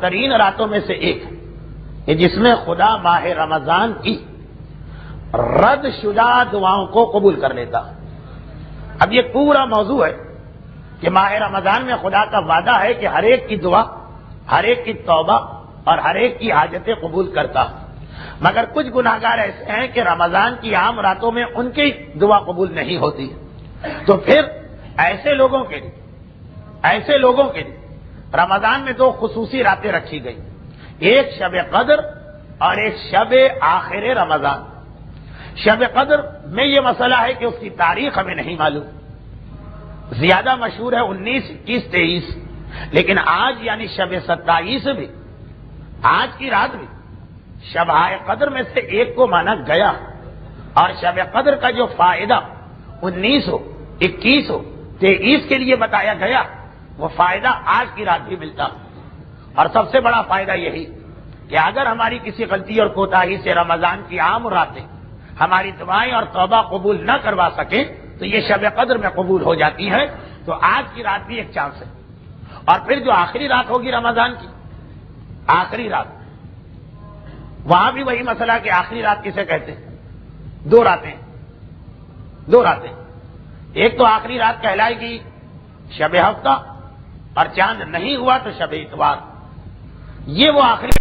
ترین راتوں میں سے ایک ہے کہ جس میں خدا ماہ رمضان کی رد شدہ دعاؤں کو قبول کر لیتا. اب یہ پورا موضوع ہے کہ ماہ رمضان میں خدا کا وعدہ ہے کہ ہر ایک کی دعا، ہر ایک کی توبہ اور ہر ایک کی حاجتیں قبول کرتا. مگر کچھ گناہگار ایسے ہیں کہ رمضان کی عام راتوں میں ان کی دعا قبول نہیں ہوتی. تو پھر ایسے لوگوں کے لیے رمضان میں دو خصوصی راتیں رکھی گئی، ایک شب قدر اور ایک شب آخر رمضان. شب قدر میں یہ مسئلہ ہے کہ اس کی تاریخ ہمیں نہیں معلوم، زیادہ مشہور ہے 19، 21، 23، لیکن آج یعنی شب 27 بھی، آج کی رات بھی شب قدر میں سے ایک کو مانا گیا. اور شب قدر کا جو فائدہ 19 ہو، 21 ہو، 23 کے لیے بتایا گیا، وہ فائدہ آج کی رات بھی ملتا. اور سب سے بڑا فائدہ یہی کہ اگر ہماری کسی غلطی اور کوتاہی سے رمضان کی عام راتیں ہماری دعائیں اور توبہ قبول نہ کروا سکیں تو یہ شب قدر میں قبول ہو جاتی ہے. تو آج کی رات بھی ایک چانس ہے. اور پھر جو آخری رات ہوگی رمضان کی، آخری رات، وہاں بھی وہی مسئلہ کہ آخری رات کسے کہتے ہیں؟ دو راتیں. ایک تو آخری رات کہلائے گی شب ہفتہ، اور چاند نہیں ہوا تو شب اتوار. یہ وہ آخری